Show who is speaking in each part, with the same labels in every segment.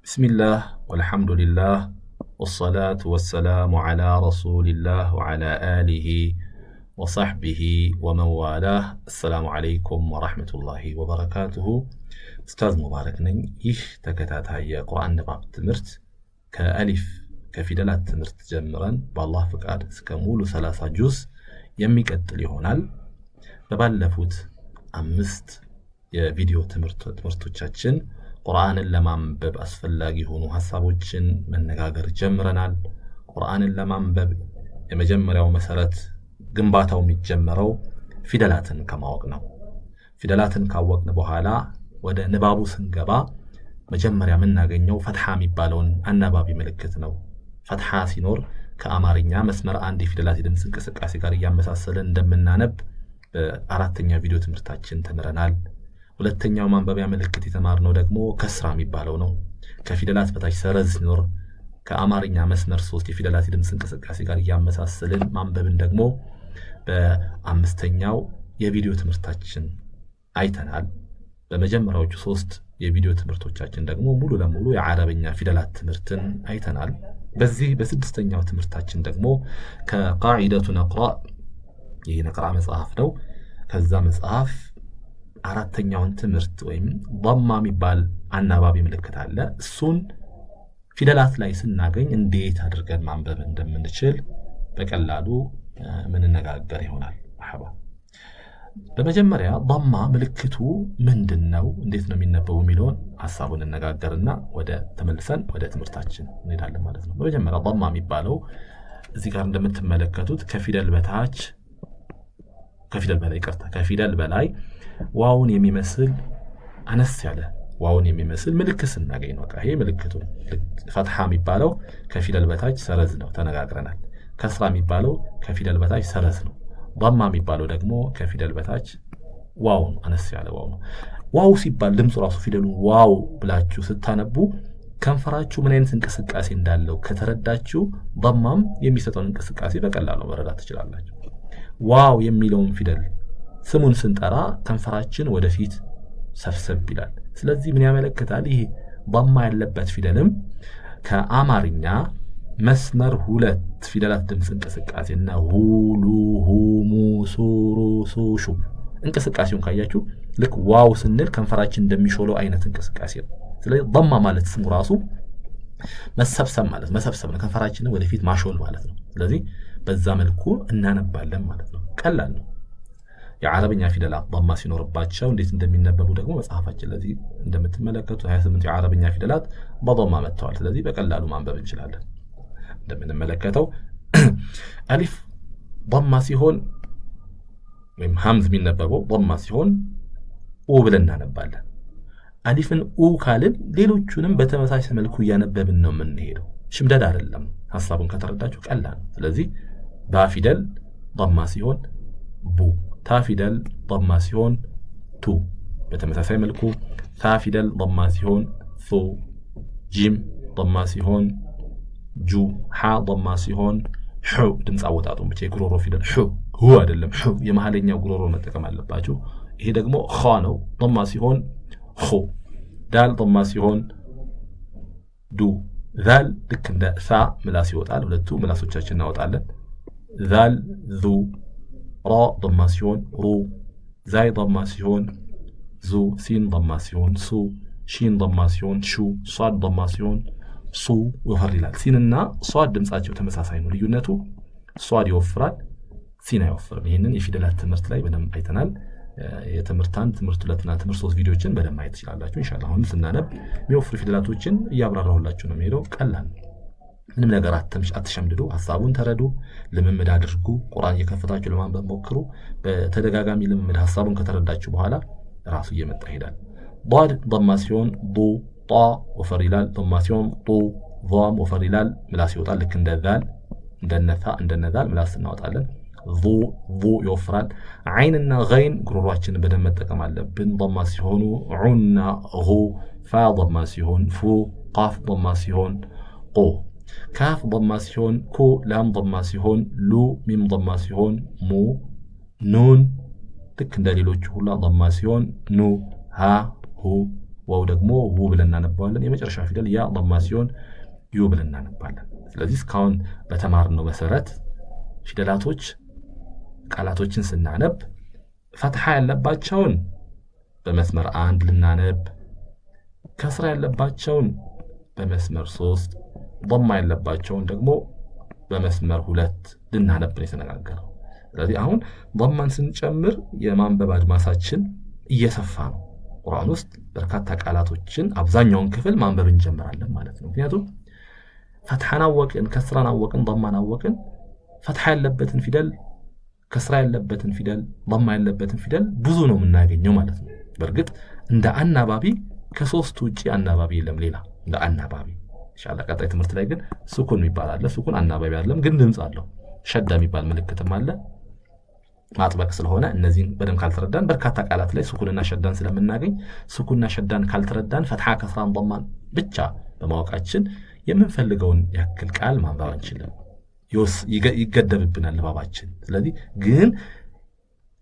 Speaker 1: بسم الله والحمد لله والصلاة والسلام على رسول الله وعلى آله وصحبه ومن والاه السلام عليكم ورحمة الله وبركاته أستاذ مبارك نኝ ይህ ተከታታይ የቁርአን ንባብ ትምህርት ከአሊፍ ከፊደላት ትምህርት ጀምረን በአላህ ፍቃድ እስከ ሙሉ 30 ጁዝ የሚቀጥል ይሆናል። በባለፉት 5 የቪዲዮ ትምህርቶቻችን ቁርአንን ለማንበብ አስፈላጊ ሆኑ ሐሳቦችን መነጋገር ጀምረናል። ቁርአንን ለማንበብ የመጀመሪያው መሰረት ግንባታው የሚጀመረው ፊደላትን ከማወቅ ነው። ፊደላትን ካወቅን በኋላ ወደ ንባቡ ስንገባ መጀመሪያ የምናገኘው ፈትሐ የሚባለውን አናባቢ ምልክት ነው። ፈትሐ ሲኖር ከአማርኛ መስመር አንድ የፊደላት የድምጽ እንቅስቃሴ ጋር እያመሳሰለን እንደምናነብ በአራተኛ ቪዲዮ ትምህርታችን ተምረናል። ሁለተኛው ማንበቢያ ምልክት የተማርነው ደግሞ ከስራ የሚባለው ነው። ከፊደላት በታች ሰረዝ ሲኖር ከአማርኛ መስመር 3 የፊደላት የድምጽ እንቅስቃሴ ጋር እያመሳሰልን ማንበብን ደግሞ በአምስተኛው የቪዲዮ ትምህርታችን አይተናል። በመጀመሪያዎቹ 3 የቪዲዮ ትምህርቶቻችን ደግሞ ሙሉ ለሙሉ የአረብኛ ፊደላት ትምህርትን አይተናል። በዚህ በስድስተኛው ትምህርታችን ደግሞ ከቃዒደቱ ነቅራ የነቅራ መጽሐፍ ነው። ከዛ መጽሐፍ አራተኛውን ትምህርት ወይም ضማ የሚባል አናባቢ ምልክት አለ። እሱን ፊደላት ላይ ስናገኝ እንዴት አድርገን ማንበብ እንደምንችል በቀላሉ ምንነጋገር ይሆናል። መሐባ በመጀመሪያ ضማ ምልክቱ ምንድነው፣ እንዴት ነው የሚነበበው የሚለውን ሐሳቡን እንነጋገርና ተመልሰን ወደ ትምህርታችን እንሄዳለን ማለት ነው። በመጀመሪያ ضማ የሚባለው እዚህ ጋር እንደምትመለከቱት ከፊደል በላይ ዋውን የሚመስል አነስ ያለ ዋውን የሚመስል ምልክት ስናገኝ ነው። ይሄ ምልክቱ ፈትሐ የሚባለው ከፊደል በታች ሰረዝ ነው፣ ተነጋግረናል። ከስራ የሚባለው ከፊደል በታች ሰረዝ ነው። ضማ የሚባለው ደግሞ ከፊደል በታች ዋው ነው፣ አነስ ያለ ዋው ነው። ዋው ሲባል ድምፁ ራሱ ፊደሉ ዋው ብላችሁ ስታነቡ ከንፈራችሁ ምን አይነት እንቅስቃሴ እንዳለው ከተረዳችሁ ضማም የሚሰጠውን እንቅስቃሴ በቀላሉ መረዳት ትችላላችሁ። ዋው የሚለውን ፊደል ስሙን ስንጠራ ከንፈራችን ወደፊት ሰፍሰብ ይላል። ስለዚህ ምን ያመለክታል? ይሄ ضማ ያለበት ፊደልም ከአማርኛ መስመር 2 ፊደላት ድምጽ እንቅስቃሴና ሁሉ ሁሙ ሱሩ ሱሹ እንቅስቃሴውን ካያችሁ ልክ ዋው ስንል ከንፈራችን እንደሚሾለው አይነት እንቅስቃሴ ነው። ስለዚህ ضማ ማለት ስሙ ራሱ መሰብሰብ ማለት መሰብሰብ ነው፣ ከንፈራችንን ወደፊት ማሾል ማለት ነው። ስለዚህ በዛ መልኩ እናነባለን ማለት ነው። ቀላል ነው። የዓረብኛ ፊደላት ضማ ሲኖርባቸው እንዴት እንደሚነበቡ ደግሞ መጽሐፋችን ለዚህ እንደምትመለከቱ 28 የዓረብኛ ፊደላት በضማ መጥተዋል። ስለዚህ በቀላሉ ማንበብ እንችላለን። እንደምንመለከተው አሊፍ ضማ ሲሆን ወይም ሐምዝ የሚነበበው ضማ ሲሆን ኡ ብለን እናነባለን። አሊፍን ኡ ካልን ሌሎቹንም በተመሳሳይ መልኩ እያነበብን ነው የምንሄደው። ሽምደድ አይደለም። ሐሳቡን ከተረዳችሁ ቀላል ነው። ስለዚህ ባ ፊደል ضማ ሲሆን ቡ፣ ታ ፊደል ضማ ሲሆን ቱ፣ በተመሳሳይ መልኩ ታ ፊደል ضማ ሲሆን ሱ፣ ጂም ضማ ሲሆን ጁ፣ ሐ ضማ ሲሆን ሑ። ድምፅ አወጣጡን ብቻ የጉሮሮ ፊደል ሑ ሁ አይደለም፣ ሑ የመሐለኛው ጉሮሮ መጠቀም አለባችሁ። ይሄ ደግሞ ኻ ነው። ضማ ሲሆን ኹ፣ ዳል ضማ ሲሆን ዱ፣ ዛል ልክ እንደ ሳ ምላስ ይወጣል። ሁለቱ ምላሶቻችን እናወጣለን። ዛል ዙ፣ ራ ضማ ሲሆን ሩ፣ ዛይ ضማ ሲሆን ዙ፣ ሲን ضማ ሲሆን ሱ፣ ሺን ضማ ሲሆን ሹ፣ ሷድ ضማ ሲሆን ሱ ወፈር ይላል። ሲንና ሷድ ድምጻቸው ተመሳሳይ ነው። ልዩነቱ ሷድ ይወፍራል፣ ሲን አይወፍርም። ይህንን የፊደላት ትምህርት ላይ በደንብ አይተናል። የትምህርት 1 ትምህርት 2 እና ትምህርት 3 ቪዲዮችን በደንብ ማየት ትችላላችሁ ኢንሻአላህ። አሁን ስናነብ የሚወፍሩ ፊደላቶችን እያብራራሁላችሁ ነው የሚሄደው። ቀላል ምንም ነገር አትሸምድዱ፣ ሐሳቡን ተረዱ፣ ልምምድ አድርጉ። ቁርአን እየከፈታችሁ ለማንበብ ሞክሩ። በተደጋጋሚ ልምምድ ሐሳቡን ከተረዳችሁ በኋላ ራሱ እየመጣ ይሄዳል። ضاد ضማ ሲሆን ዱ፣ ጣ ወፈር ይላል። ضማ ሲሆን ጡ፣ ضም ወፈር ይላል። ምላስ ይወጣል። ልክ እንደ ዛል እንደነዛል ምላስ እናወጣለን። ዙ ይወፍራል። ዓይንና ገይን ጉሮሯችንን በደንብ መጠቀም አለብን። ضማ ሲሆኑ ዑና ጉ፣ ፋ ضማ ሲሆን ፉ፣ ቃፍ ضማ ሲሆን ቁ፣ ካፍ ضማ ሲሆን ኩ፣ ላም ضማ ሲሆን ሉ፣ ሚም ضማ ሲሆን ሙ፣ ኑን ልክ እንደ ሌሎቹ ሁላ ضማ ሲሆን ኑ፣ ሃ ሁ፣ ዋው ደግሞ ው ብለን እናነባዋለን። የመጨረሻ ፊደል ያ ضማ ሲሆን ዩ ብለን እናነባለን። ስለዚህ እስካሁን በተማርነው መሰረት ፊደላቶች ቃላቶችን ስናነብ ፈትሐ ያለባቸውን በመስመር 1 ልናነብ፣ ከስራ ያለባቸውን በመስመር 3፣ ضማ ያለባቸውን ደግሞ በመስመር 2 ልናነብ ነው የተነጋገረው። ስለዚህ አሁን ضማን ስንጨምር የማንበብ አድማሳችን እየሰፋ ነው። ቁርአን ውስጥ በርካታ ቃላቶችን አብዛኛውን ክፍል ማንበብ እንጀምራለን ማለት ነው። ምክንያቱም ፈትሐን አወቅን፣ ከስራን አወቅን፣ ضማን አወቅን። ፈትሐ ያለበትን ፊደል፣ ከስራ ያለበትን ፊደል፣ ضማ ያለበትን ፊደል ብዙ ነው የምናገኘው ማለት ነው። በእርግጥ እንደ አናባቢ ከሶስት ውጪ አናባቢ የለም ሌላ እንደ አናባቢ። ኢንሻአላህ ቀጣይ ትምህርት ላይ ግን ሱኩን የሚባል አለ። ሱኩን አናባቢ አይደለም ግን ድምጽ አለው። ሸዳ የሚባል ምልክትም አለ። ማጥበቅ ስለሆነ እነዚህን በደንብ ካልተረዳን በርካታ ቃላት ላይ ሱኩንና ሸዳን ስለምናገኝ ሱኩንና ሸዳን ካልተረዳን ፈትሐ ከስራን ضማን ብቻ በማወቃችን የምንፈልገውን ያክል ቃል ማንበብ አንችልም። ይገደብብናል ልባባችን። ስለዚህ ግን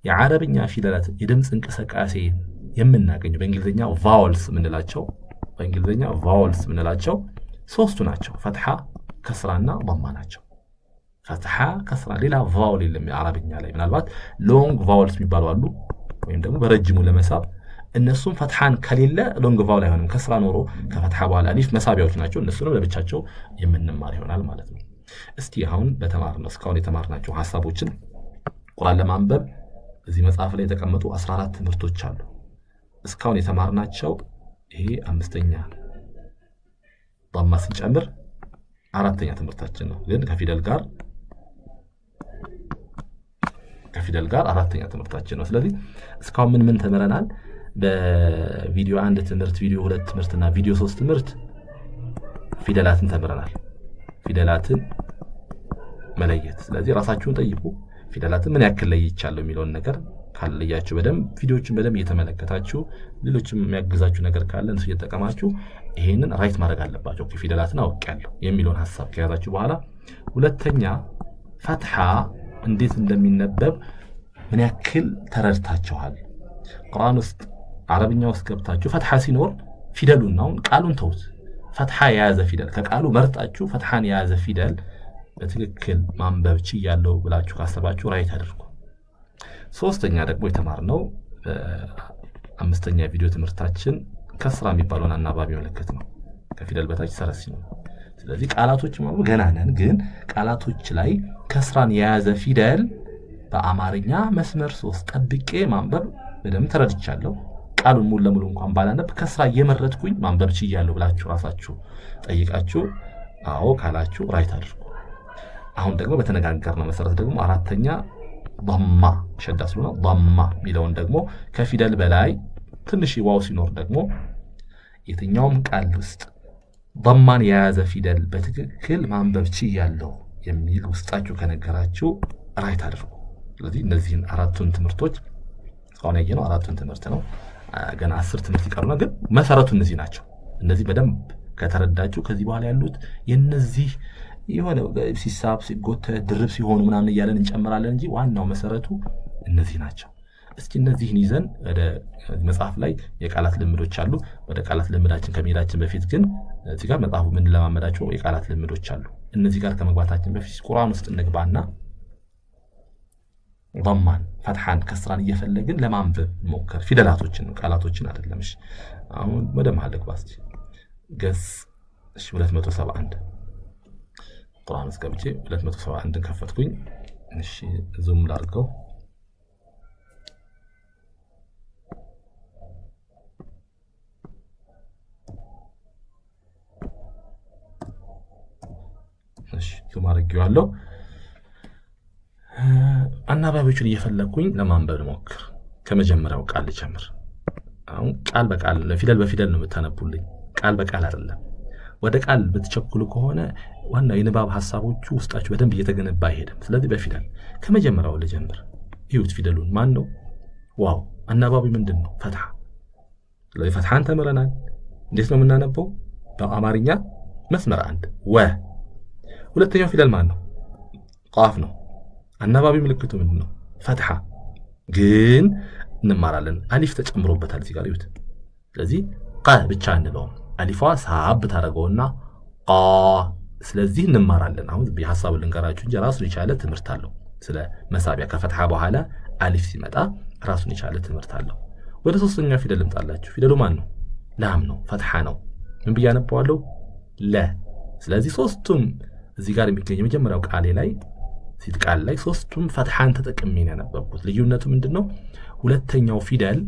Speaker 1: የዓረብኛ ፊደላት የድምጽ እንቅስቃሴ የምናገኘው በእንግሊዝኛ ቫወልስ ምንላቸው ሶስቱ ናቸው። ፈትሐ ከስራና ضማ ናቸው። ፈትሐ ከስራ ሌላ ቫውል የለም የዓረብኛ ላይ። ምናልባት ሎንግ ቫውልስ የሚባሉ አሉ ወይም ደግሞ በረጅሙ ለመሳብ እነሱም ፈትሐን ከሌለ ሎንግ ቫውል አይሆንም። ከስራ ኖሮ ከፈትሐ በኋላ አሊፍ መሳቢያዎች ናቸው። እነሱንም ለብቻቸው የምንማር ይሆናል ማለት ነው። እስቲ አሁን በተማርነው እስካሁን የተማርናቸው ሐሳቦችን ቁርአን ለማንበብ እዚህ መጽሐፍ ላይ የተቀመጡ 14 ትምህርቶች አሉ። እስካሁን የተማርናቸው ይሄ 5ኛ ضማ ስንጨምር 4ኛ ትምህርታችን ነው። ግን ከፊደል ጋር 4ኛ ትምህርታችን ነው። ስለዚህ እስካሁን ምን ተምረናል? በቪዲዮ 1 ትምህርት፣ ቪዲዮ 2 ትምህርትና ቪዲዮ 3 ትምህርት ፊደላትን ተምረናል። ፊደላትን መለየት። ስለዚህ ራሳችሁን ጠይቁ። ፊደላትን ምን ያክል ለይቻለሁ የሚለውን ነገር ካለያችሁ በደንብ ቪዲዮዎችን በደንብ እየተመለከታችሁ ሌሎችም የሚያግዛችሁ ነገር ካለ እሱ እየተጠቀማችሁ ይሄንን ራይት ማድረግ አለባችሁ። ፊደላትን አውቄያለሁ የሚለውን ሐሳብ ከያዛችሁ በኋላ ሁለተኛ ፈትሐ እንዴት እንደሚነበብ ምን ያክል ተረድታችኋል? ቁርአን ውስጥ አረብኛ ውስጥ ገብታችሁ ፈትሐ ሲኖር ፊደሉን ነው ቃሉን ተውት። ፈትሐ የያዘ ፊደል ከቃሉ መርጣችሁ ፈትሐን የያዘ ፊደል በትክክል ማንበብ ችያለሁ ብላችሁ ካሰባችሁ ራይት አድርጉ። ሶስተኛ ደግሞ የተማርነው 5ኛ ቪዲዮ ትምህርታችን ከስራ የሚባለውን አናባቢ ምልክት ነው። ከፊደል በታች ሰረዝ ነው። ስለዚህ ቃላቶች ማንበብ ገና ነን፣ ግን ቃላቶች ላይ ከስራን የያዘ ፊደል በአማርኛ መስመር 3 ጠብቄ ማንበብ በደንብ ተረድቻለሁ። ቃሉን ሙሉ ለሙሉ እንኳን ባላነብ ከስራ እየመረጥኩኝ ማንበብ ችያለሁ ብላችሁ ራሳችሁ ጠይቃችሁ አዎ ካላችሁ ራይት አድርጉ። አሁን ደግሞ በተነጋገርነው መሰረት ደግሞ 4ኛ ضማ ሸዳ ስለሆነ ضማ የሚለውን ደግሞ ከፊደል በላይ ትንሽ ዋው ሲኖር ደግሞ የትኛውም ቃል ውስጥ ضማን የያዘ ፊደል በትክክል ማንበብ ችያለሁ የሚል ውስጣችሁ ከነገራችሁ ራይት አድርጉ። ስለዚህ እነዚህን 4ቱን ትምህርቶች እስካሁን ያየነው 4ቱን ትምህርት ነው። ገና 10 ትምህርት ይቀሩና ግን መሰረቱ እነዚህ ናቸው። እነዚህ በደንብ ከተረዳችሁ ከዚህ በኋላ ያሉት የነዚህ የሆነ ሲሳብ ሲጎተት ድርብ ሲሆኑ ምናምን እያለን እንጨምራለን እንጂ ዋናው መሰረቱ እነዚህ ናቸው። እስኪ እነዚህን ይዘን ወደ መጽሐፍ ላይ የቃላት ልምዶች አሉ። ወደ ቃላት ልምዳችን ከመሄዳችን በፊት ግን እዚህ ጋር መጽሐፉ ምን ለማመዳቸው የቃላት ልምዶች አሉ። እነዚህ ጋር ከመግባታችን በፊት ቁርአን ውስጥ እንግባና ضማን ፈትሐን ከስራን እየፈለግን ለማንበብ ሞከር። ፊደላቶችን ቃላቶችን አይደለም። እሺ አሁን ወደ መሐል ግባ እስቲ ገጽ 271 ቁርአን ውስጥ ገብቼ 271ን ከፈትኩኝ። እሺ ዙም ላድርገው። እሺ ዙም አድርጌዋለሁ። አናባቢዎችን እየፈለግኩኝ ለማንበብ ሞክር። ከመጀመሪያው ቃል ልጀምር። አሁን ቃል በቃል ፊደል በፊደል ነው የምታነቡልኝ፣ ቃል በቃል አይደለም። ወደ ቃል ብትቸኩሉ ከሆነ ዋናው የንባብ ሐሳቦቹ ውስጣችሁ በደንብ እየተገነባ አይሄድም። ስለዚህ በፊደል ከመጀመሪያው ልጀምር። ይሁት ፊደሉን ማን ነው? ዋው። አናባቢ ምንድን ነው? ፈትሐ። ስለዚህ ፈትሐን ተምረናል። እንዴት ነው የምናነበው? በአማርኛ መስመር 1 ወ። ሁለተኛው ፊደል ማን ነው? ቃፍ ነው። አናባቢ ምልክቱ ምንድን ነው? ፈትሐ። ግን እንማራለን አሊፍ ተጨምሮበታል እዚህ ጋር ይሁት። ስለዚህ ቃ ብቻ እንለውም አሊፏ ሳብ ታደርገውና ቃ ስለዚህ እንማራለን አሁን በሐሳቡ ልንገራችሁ እንጂ ራሱን የቻለ ትምህርት አለው ስለ መሳቢያ ከፈትሐ በኋላ አሊፍ ሲመጣ ራሱን የቻለ ትምህርት አለው ወደ ሶስተኛው ፊደል ልምጣላችሁ ፊደሉ ማን ነው ላም ነው ፈትሐ ነው ምን ብያነባዋለሁ ለ ስለዚህ ሶስቱም እዚህ ጋር የሚገኝ የመጀመሪያው ቃሌ ላይ ሲት ቃል ላይ ሶስቱም ፈትሐን ተጠቅሜ ነው ያነበብኩት ልዩነቱ ምንድነው ሁለተኛው ፊደል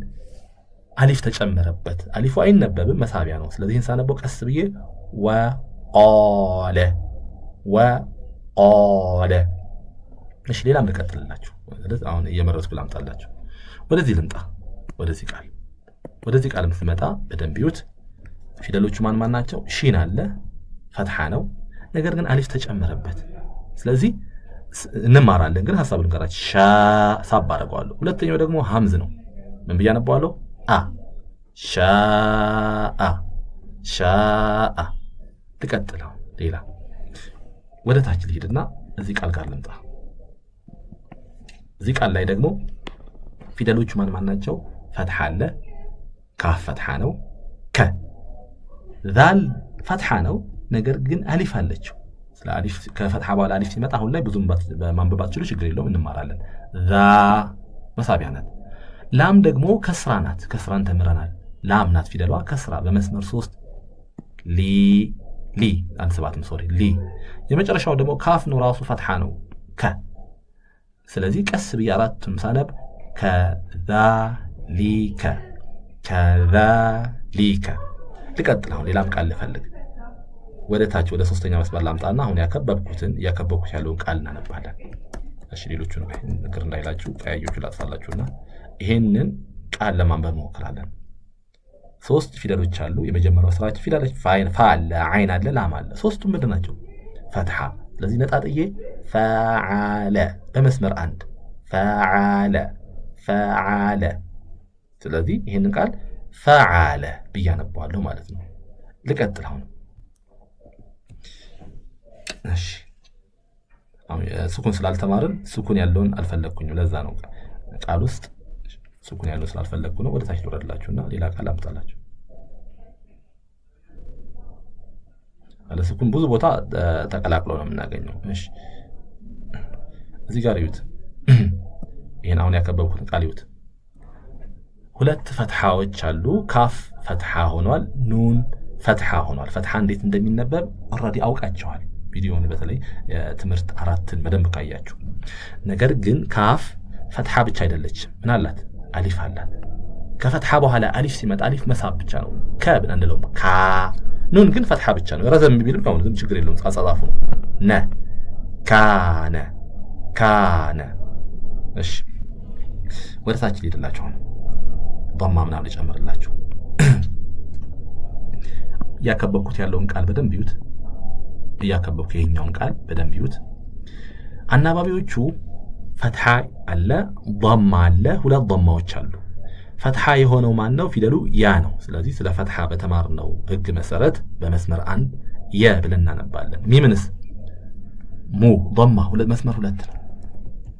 Speaker 1: አሊፍ ተጨመረበት አሊፉ አይነበብም መሳቢያ ነው ስለዚህ እንሳነበው ቀስ ብዬ ወቃለ ወቃለ እሺ ሌላም ልቀጥልላችሁ አሁን እየመረጥኩ ላምጣላችሁ ወደዚህ ልምጣ ወደዚህ ቃል ስመጣ በደንብ ይዩት ፊደሎቹ ማን ናቸው ሺን አለ ፈትሐ ነው ነገር ግን አሊፍ ተጨመረበት ስለዚህ እንማራለን ግን ሐሳቡን ጋራች ሳብ አደርገዋለሁ ሁለተኛው ደግሞ ሐምዝ ነው ምን ብያነባዋለሁ ሻአ ልቀጥለው ሌላ ወደ ታች ልሂድና እዚህ ቃል ጋር ልምጣ እዚህ ቃል ላይ ደግሞ ፊደሎቹ ማን ናቸው ፈትሐ አለ ካፍ ፈትሐ ነው ዛል ፈትሐ ነው ነገር ግን አሊፍ አለችው ስለ አሊፍ ከፈትሐ በኋላ አሊፍ ሲመጣ አሁን ላይ ብዙም ማንበባችሁ ችግር የለውም እንማራለን ዛ መሳቢያ ናት ላም ደግሞ ከስራ ናት ከስራን ተምረናል ላም ናት ፊደሏ ከስራ በመስመር 3 ሊ አንስባትም ሶሪ ሊ የመጨረሻው ደግሞ ካፍ ነው ራሱ ፈትሐ ነው ስለዚህ ቀስ ብዬ አራቱም ሳነብ ከዛሊከ ልቀጥል አሁን ሌላም ቃል ልፈልግ ወደ ታች ወደ ሶስተኛ መስመር ላምጣና አሁን ያከበብኩት ያለውን ቃል እናነባለን እሺ ሌሎቹን ንግር እንዳይላችሁ ቀያዮቹ ላጥፋላችሁና ይሄንን ቃል ለማንበብ እንሞክራለን ሶስት ፊደሎች አሉ የመጀመሪያው ስራችን ፊደሎች ፋ አለ አይን አለ ላም አለ ሶስቱም ምንድን ናቸው ፈትሐ ስለዚህ ነጣጥዬ ፈዓለ በመስመር 1 ፈዓለ ስለዚህ ይሄንን ቃል ፈዓለ ብያነባዋለሁ ማለት ነው ልቀጥል አሁን እሺ አሁን ሱኩን ስላልተማርን ሱኩን ያለውን አልፈለኩኝም ለዛ ነው ቃል ውስጥ ሱኩን ያለው ስላልፈለኩ ነው ወደ ታች ልወርድላችሁና ሌላ ቃል አምጣላችሁ አለ ሱኩን ብዙ ቦታ ተቀላቅሎ ነው የምናገኘው እሺ እዚህ ጋር ይዩት ይሄን አሁን ያከበብኩት ቃል ይዩት ሁለት ፈትሐዎች አሉ ካፍ ፈትሐ ሆኗል ኑን ፈትሐ ሆኗል ፈትሐ እንዴት እንደሚነበብ ኦሬዲ አውቃቸዋል ቪዲዮውን በተለይ ትምህርት 4ን በደንብ ካያችሁ ነገር ግን ካፍ ፈትሐ ብቻ አይደለችም ምን አላት አሊፍ አላት ከፈትሐ በኋላ አሊፍ ሲመጣ አሊፍ መሳብ ብቻ ነው ከብን አንደለም ካ ኑን ግን ፈትሐ ብቻ ነው ረዘም ቢልም ነው ምንም ችግር የለውም አጻጻፉ ነው ካነ እሺ ወደ ታች ልሄድላችሁ ነው ضማ ምናምን ልጨምርላችሁ ያከበብኩት ያለውን ቃል በደንብ ይዩት ያከበብኩት ይሄኛውን ቃል በደንብ ይዩት አናባቢዎቹ ፈትሐ አለ ضማ አለ ሁለት ضማዎች አሉ ፈትሐ የሆነው ማን ነው ፊደሉ ያ ነው ስለዚህ ስለ ፈትሐ በተማርነው ህግ መሰረት በመስመር 1 የ ብለን እናነባለን ሚምንስ ሙ ضማ ሁለት መስመር 2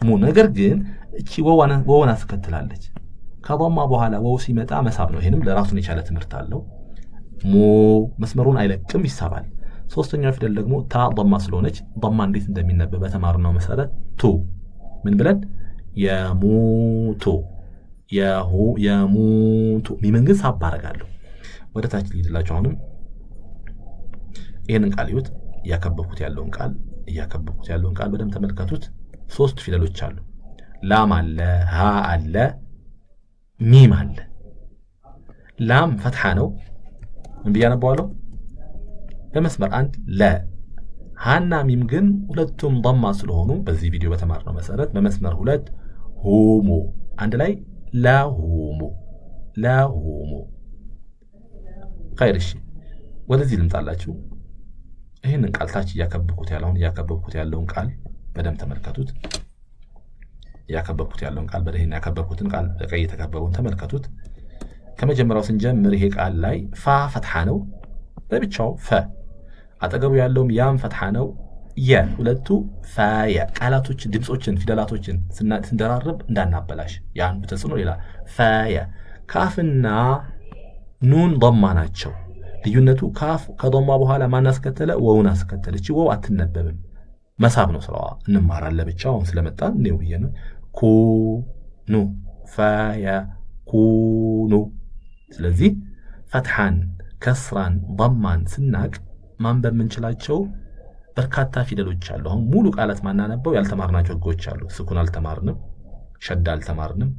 Speaker 1: ሙ ነገር ግን እቺ ወዋን አስከትላለች ከضማ በኋላ ወው ሲመጣ መሳብ ነው ይሄንም ለራሱን የቻለ ትምህርት አለው ሙ መስመሩን አይለቅም ይሳባል ሶስተኛው ፊደል ደግሞ ታ ضማ ስለሆነች ضማ እንዴት እንደሚነበብ በተማርነው መሰረት ቱ ምን ብለን የሙቱ ሚምን ግን ሳብ አደርጋለሁ ወደ ታች ልሂድላችሁ አሁንም ይሄንን ቃል ይዩት ያከበብኩት ያለውን ቃል በደንብ ተመልከቱት ሶስት ፊደሎች አሉ ላም አለ ሃ አለ ሚም አለ ላም ፈትሐ ነው ምን ብያነባዋለሁ በመስመር 1 ለ ሃና ሚም ግን ሁለቱም ضማ ስለሆኑ በዚህ ቪዲዮ በተማርነው መሰረት በመስመር 2 ሁሙ አንድ ላይ ላሁሙ ኸይርሽ ወደዚህ ልምጣላችሁ ይሄንን ቃል ታች ያከበብኩት ያለውን ቃል በደንብ ተመልከቱት ያከበብኩት ያለውን ቃል በደህና ያከበብኩትን ቃል በቀይ የተከበበውን ተመልከቱት ከመጀመሪያው ስንጀምር ይሄ ቃል ላይ ፋ ፈትሐ ነው ለብቻው ፈ አጠገቡ ያለውም ያም ፈትሐ ነው ሁለቱ ፋያ ቃላቶች ድምጾችን ፊደላቶችን ስንደራረብ እንዳናበላሽ ያንዱ ተጽዕኖ ሌላ ፋያ ካፍና ኑን ضማ ናቸው። ልዩነቱ ካፍ ከضማ በኋላ ማን አስከተለ? ወውን አስከተለ። እቺ ወው አትነበብም፣ መሳብ ነው ስራዋ። እንማራለን ብቻ አሁን ስለመጣን ነው ብዬ ነው። ኩኑ ፈየኩኑ። ስለዚህ ፈትሐን፣ ከስራን፣ ضማን ስናቅ ማንበብ የምንችላቸው በርካታ ፊደሎች አሉ። አሁን ሙሉ ቃላት ማናነበው ያልተማርናቸው ህጎች አሉ። ስኩን አልተማርንም፣ ሸዳ አልተማርንም፣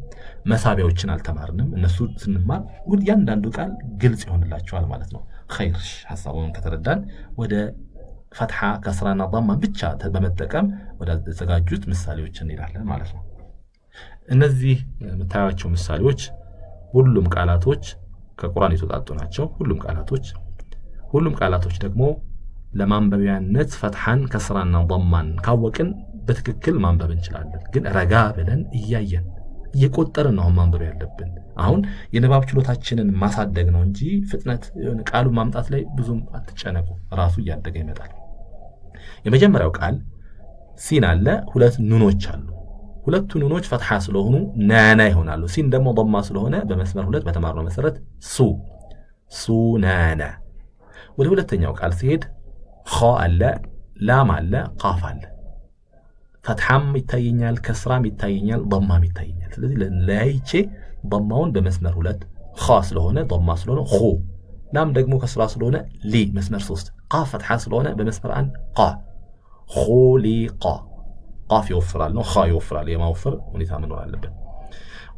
Speaker 1: መሳቢያዎችን አልተማርንም። እነሱ ስንማር እያንዳንዱ ቃል ግልጽ ይሆንላቸዋል ማለት ነው። ኸይር ሐሳቡን ከተረዳን ወደ ፈትሐ ከስራና ضማን ብቻ በመጠቀም ወደ ተዘጋጁት ምሳሌዎች እንሄዳለን ማለት ነው። እነዚህ የምታዩቸው ምሳሌዎች ሁሉም ቃላቶች ከቁርአን የተውጣጡ ናቸው። ሁሉም ቃላቶች ደግሞ ለማንበቢያነት ፈትሐን ከስራና ضማን ካወቅን በትክክል ማንበብ እንችላለን። ግን ረጋ ብለን እያየን እየቆጠርን ነው ማንበብ ያለብን። አሁን የንባብ ችሎታችንን ማሳደግ ነው እንጂ ፍጥነት ቃሉ ማምጣት ላይ ብዙም አትጨነቁ፣ ራሱ እያደገ ይመጣል። የመጀመሪያው ቃል ሲን አለ፣ ሁለት ኑኖች አሉ። ሁለቱ ኑኖች ፈትሐ ስለሆኑ ናና ይሆናሉ። ሲን ደግሞ ضማ ስለሆነ በመስመር ሁለት በተማርነው መሰረት ሱናና። ወደ ሁለተኛው ቃል ሲሄድ ኸ አለ፣ ላም አለ፣ ቃፍ አለ። ፈትሐም ይታየኛል፣ ከስራም ይታየኛል፣ ضማም ይታየኛል። ስለዚህ ለያይቼ ضማውን በመስመር ሁለት፣ ኸ ስለሆነ ضማ ስለሆነ ኹ፣ ላም ደግሞ ከስራ ስለሆነ ሊ መስመር 3፣ ቃፍ ፈትሐ ስለሆነ በመስመር 1 ቃ ኹሊቃ። ቃፍ ይወፍራል ነው፣ ኸ ይወፍራል። የማወፈር ሁኔታ መኖር አለበት።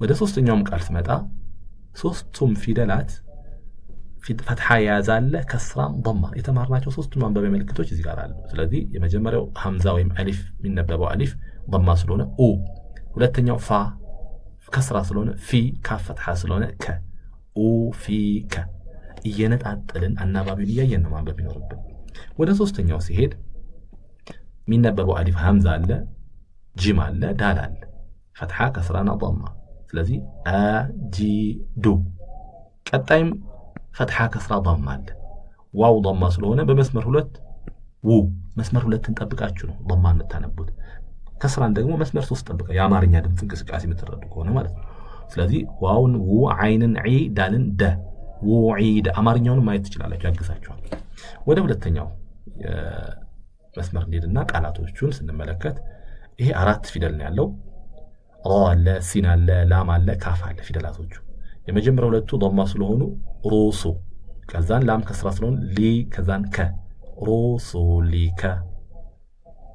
Speaker 1: ወደ ሶስተኛውም ቃል ስመጣ ሶስቱም ፊደላት ፈትሐ ያዛለ፣ ከስራም ضማ የተማርናቸው ሶስቱም ማንበቢያ ምልክቶች እዚህ ጋር አሉ። ስለዚህ የመጀመሪያው ሐምዛ ወይም አሊፍ የሚነበበው አሊፍ ضማ ስለሆነ ኡ፣ ሁለተኛው ፋ ከስራ ስለሆነ ፊ፣ ካፍ ፈትሐ ስለሆነ ከ ኡ ፊ ከ። እየነጣጠልን አናባቢውን እያየን ነው ማንበብ ይኖርብን። ወደ ሶስተኛው ሲሄድ የሚነበበው አሊፍ ሐምዛ አለ፣ ጂም አለ፣ ዳል አለ፣ ፈትሐ ከስራና ضማ። ስለዚህ አጂዱ። ቀጣይም ፈትሐ ከስራ ضማ አለ። ዋው ضማ ስለሆነ በመስመር ሁለት ው፣ መስመር ሁለትን ጠብቃችሁ ነው ضማ የምታነቡት። ከስራን ደግሞ መስመር 3 ጠብቃ የአማርኛ ድምፅ እንቅስቃሴ የምትረዱ ከሆነ ማለት ነው። ስለዚህ ዋውን ው፣ አይንን ዒ፣ ዳልን ደ፣ ውዒደ። አማርኛውን ማየት ትችላላችሁ፣ ያግዛችኋል። ወደ ሁለተኛው መስመር እንሄድና ቃላቶቹን ስንመለከት ይሄ 4 ፊደል ነው ያለው። ራ አለ፣ ሲን አለ፣ ላም አለ፣ ካፍ አለ። ፊደላቶቹ የመጀመሪያው ሁለቱ ضማ ስለሆኑ ሩሱ፣ ከዛን ላም ከስራ ስለሆነ ሊ፣ ከዛን ከ ሩሱሊከ።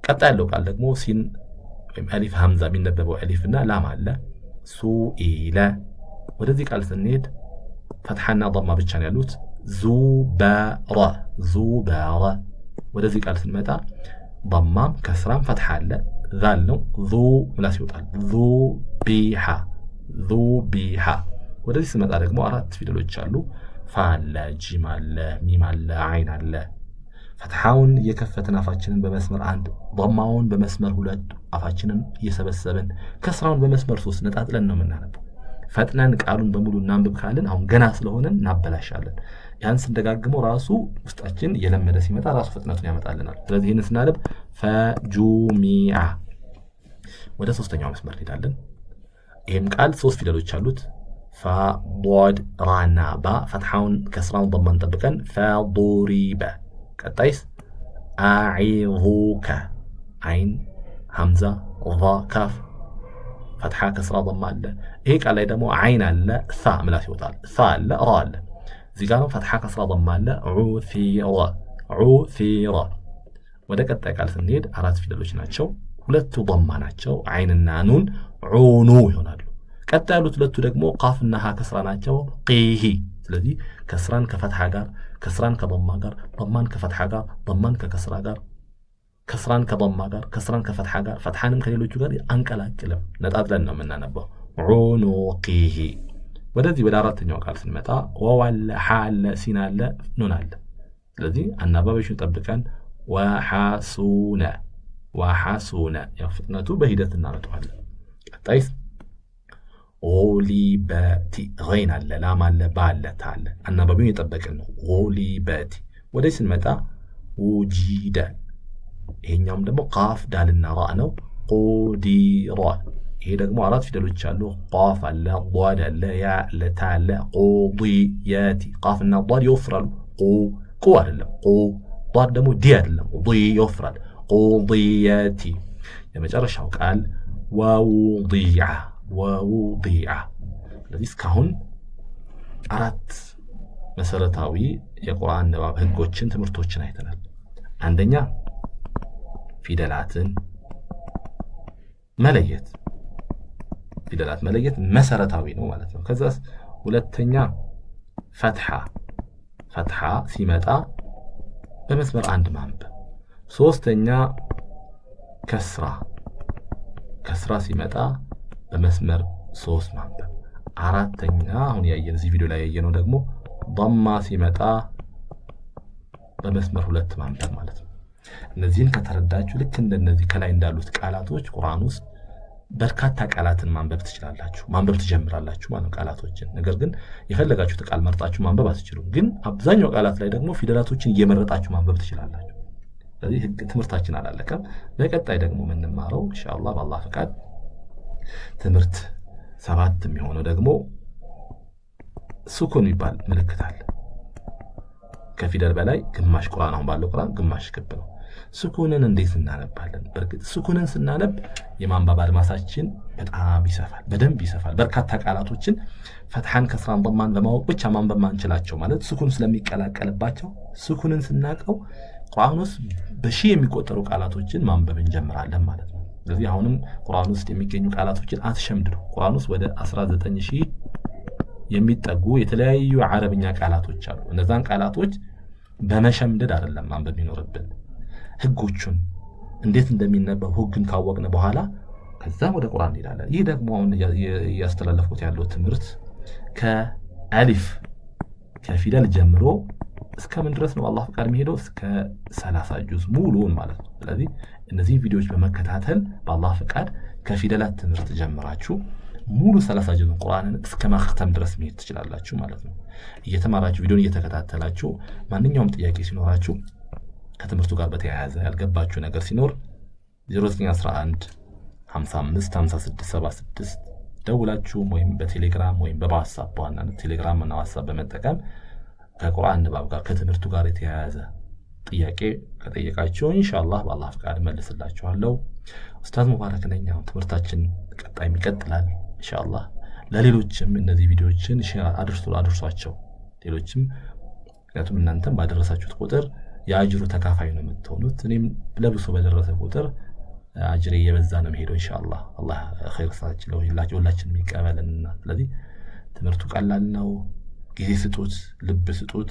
Speaker 1: ቀጣይ ያለው ቃል ደግሞ ሲን ወይም አሊፍ ሐምዛ የሚነበበው አሊፍና ላም አለ፣ ሱኢለ። ወደዚህ ቃል ስንሄድ ፈትሐና ضማ ብቻ ነው ያሉት። ዙበረ። ወደዚህ ቃል ስንመጣ ضማም ከስራም ፈትሐ አለ፣ ዛል ነው፣ ዙ ምላስ ይወጣል፣ ዙቢሃ። ወደዚህ ስንመጣ ደግሞ 4 ፊደሎች አሉ። ፋ አለ፣ ጂም አለ፣ ሚም አለ፣ አይን አለ። ፈትሐውን እየከፈትን አፋችንን በመስመር 1፣ ضማውን በመስመር 2 አፋችንን እየሰበሰብን፣ ከስራውን በመስመር 3 ነጣጥለን ነው የምናነበው። ፈጥነን ቃሉን በሙሉ እናንብብ ካልን አሁን ገና ስለሆነን እናበላሻለን። ያን ስንደጋግመው ራሱ ውስጣችን እየለመደ ሲመጣ ራሱ ፍጥነቱን ያመጣልናል። ስለዚህ ይህን ስናነብ ፈጁሚዓ። ወደ ሶስተኛው መስመር እንሄዳለን። ይህም ቃል 3 ፊደሎች አሉት። ፋ፣ ዷድ፣ ራና ባ። ፈትሐውን ከስራውን ضማን ጠብቀን ፈዱሪበ። ቀጣይስ አዒዙከ፣ አይን፣ ሐምዛ፣ ዛ፣ ካፍ ፈትሐ ከስራ ضማ አለ። ይሄ ቃል ላይ ደግሞ አይን አለ፣ ሳ ምላስ ይወጣል፣ ሳ አለ፣ ራ አለ። እዚህ ጋር ነው ፈትሐ ከስራ ضማ አለ፣ ዑሲራ። ወደ ቀጣይ ቃል ስንሄድ 4 ፊደሎች ናቸው። 2ቱ ضማ ናቸው፣ አይንና ኑን ዑኑ ይሆናሉ። ቀጣይ ያሉት 2ቱ ደግሞ ቃፍና ሃ ከስራ ናቸው፣ ቂሂ። ስለዚህ ከስራን ከፈትሐ ጋር፣ ከስራን ከضማ ጋር፣ ضማን ከፈትሐ ጋር፣ ضማን ከከስራ ጋር፣ ከስራን ከضማ ጋር፣ ከስራን ከፈትሐ ጋር፣ ፈትሐንም ከሌሎቹ ጋር አንቀላቅልም፣ ነጣጥለን ነው የምናነበው። ዑኑቂሂ። ወደዚህ ወደ 4ኛው ቃል ስንመጣ ዋው አለ፣ ሐ አለ፣ ሲን አለ፣ ኑን አለ። ስለዚህ አናባቢዎችን ጠብቀን ወሐሱነ። ያው ፍጥነቱ በሂደት እናመጣዋለን። ቀጣይስ ሊበቲ፣ ገይን አለ፣ ላም አለ፣ ባ አለ፣ ታ አለ። አናባቢውን የጠበቅን ነው። ሊበቲ። ወደዚህ ስንመጣ ውጂደ። ይሄኛውም ደግሞ ቃፍ ዳልና ራ ነው። ቁዲራ። ይሄ ደግሞ አራት ፊደሎች አሉ። ቃፍ አለ፣ ዷድ አለ፣ ያ አለ፣ ታ አለ። ቁዲያቲ ቃፍና ዷድ ይወፍራሉ። ቁ አይደለም ቁ። ዷድ ደግሞ ዲ አይደለም ዲ ይወፍራል። ቁዲያቲ። የመጨረሻው ቃል ወውዲዓ ወውዲዓ። ስለዚህ እስካሁን አራት መሰረታዊ የቁርአን ንባብ ህጎችን ትምህርቶችን አይተናል። አንደኛ ፊደላትን መለየት፣ ፊደላት መለየት መሰረታዊ ነው ማለት ነው። ከዛስ ሁለተኛ ፈትሐ ሲመጣ በመስመር አንድ ማንበብ። ሶስተኛ ከስራ ሲመጣ በመስመር 3 ማንበብ። አራተኛ አሁን ያየን እዚህ ቪዲዮ ላይ ያየነው ደግሞ ضማ ሲመጣ በመስመር 2 ማንበብ ማለት ነው። እነዚህን ከተረዳችሁ ልክ እንደነዚህ ከላይ እንዳሉት ቃላቶች ቁርአን ውስጥ በርካታ ቃላትን ማንበብ ትችላላችሁ፣ ማንበብ ትጀምራላችሁ ማለት ቃላቶችን። ነገር ግን የፈለጋችሁት ቃል መርጣችሁ ማንበብ አትችሉም። ግን አብዛኛው ቃላት ላይ ደግሞ ፊደላቶችን እየመረጣችሁ ማንበብ ትችላላችሁ። ስለዚህ ትምህርታችን አላለቀም። በቀጣይ ደግሞ የምንማረው ኢንሻአላህ በአላህ ፈቃድ ትምህርት 7 የሚሆነው ደግሞ ሱኩን የሚባል ምልክት አለ። ከፊደል በላይ ግማሽ ቁርአን አሁን ባለው ቁርአን ግማሽ ክብ ነው። ሱኩንን እንዴት እናነባለን? በርግጥ ሱኩንን ስናነብ የማንበብ አድማሳችን በጣም ይሰፋል፣ በደንብ ይሰፋል። በርካታ ቃላቶችን ፈትሐን፣ ከስራን፣ ضማን በማወቅ ብቻ ማንበብ ማንችላቸው ማለት ሱኩን ስለሚቀላቀልባቸው ሱኩንን ስናቀው ቁርአን ውስጥ በሺህ የሚቆጠሩ ቃላቶችን ማንበብ እንጀምራለን ማለት ነው። ስለዚህ አሁንም ቁርአን ውስጥ የሚገኙ ቃላቶችን አትሸምድዱ። ቁርአን ውስጥ ወደ 19000 የሚጠጉ የተለያዩ አረብኛ ቃላቶች አሉ። እነዛን ቃላቶች በመሸምደድ አይደለም ማንበብ የሚኖርብን። ህጎቹን እንዴት እንደሚነበብ ህግን ካወቅን በኋላ ከዛ ወደ ቁርአን እንሄዳለን። ይህ ደግሞ አሁን ያስተላለፍኩት ያለው ትምህርት ከአሊፍ ከፊደል ጀምሮ እስከ ምን ድረስ ነው አላህ ፈቃድ የሚሄደው? እስከ 30 ጁዝ ሙሉውን ማለት ነው። ስለዚህ እነዚህ ቪዲዮዎች በመከታተል በአላህ ፈቃድ ከፊደላት ትምህርት ጀምራችሁ ሙሉ 30 ጁዝ ቁርአንን እስከ ማختም ድረስ መሄድ ትችላላችሁ ማለት ነው። እየተማራችሁ ቪዲዮን እየተከታተላችሁ ማንኛውም ጥያቄ ሲኖራችሁ ከትምህርቱ ጋር በተያያዘ ያልገባችሁ ነገር ሲኖር 0911 55 56 76 ደውላችሁ ወይም በቴሌግራም ወይም በዋትስአፕ በዋናነት ቴሌግራም እና ዋትስአፕ በመጠቀም ከቁርአን ንባብ ጋር ከትምህርቱ ጋር የተያያዘ ጥያቄ ከጠየቃችሁ ኢንሻአላህ በአላህ ፈቃድ መልስላችኋለሁ። ኡስታዝ ሙባረክ ነኝ። ትምህርታችን ቀጣይ ይቀጥላል ኢንሻአላህ። ለሌሎችም እነዚህ ቪዲዮዎችን ሼር አድርሷቸው ሌሎችም፣ ምክንያቱም እናንተም ባደረሳችሁት ቁጥር የአጅሩ ተካፋይ ነው የምትሆኑት። እኔም ለብሶ በደረሰ ቁጥር አጅሬ እየበዛ ነው የሚሄደው ኢንሻአላህ። አላህ ኸይር ሰዓችን ሁላችንም ይቀበልና። ስለዚህ ትምህርቱ ቀላል ነው። ጊዜ ስጡት፣ ልብ ስጡት።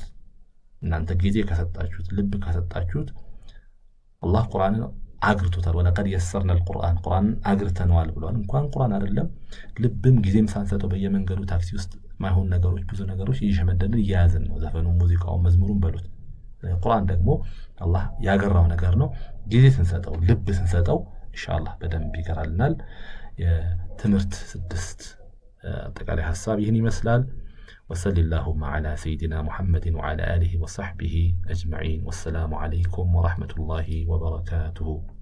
Speaker 1: እናንተ ጊዜ ከሰጣችሁት፣ ልብ ከሰጣችሁት አላህ ቁርአንን አግርቶታል። ወለቀድ የሰርና القرآن ቁርአንን አግርተነዋል ብሏል። እንኳን ቁርአን አይደለም ልብም ጊዜም ሳንሰጠው በየመንገዱ ታክሲ ውስጥ ማይሆን ነገሮች ብዙ ነገሮች እየሸመደልን እያያዝን ነው። ዘፈኑ፣ ሙዚቃው፣ መዝሙሩን በሉት። ቁርአን ደግሞ አላህ ያገራው ነገር ነው። ጊዜ ስንሰጠው፣ ልብ ስንሰጠው ኢንሻአላህ በደንብ ይገራልናል። የትምህርት 6 አጠቃላይ ሐሳብ ይህን ይመስላል። وصلى اللهم على سيدنا محمد وعلى آله وصحبه أجمعين والسلام عليكم ورحمة الله وبركاته.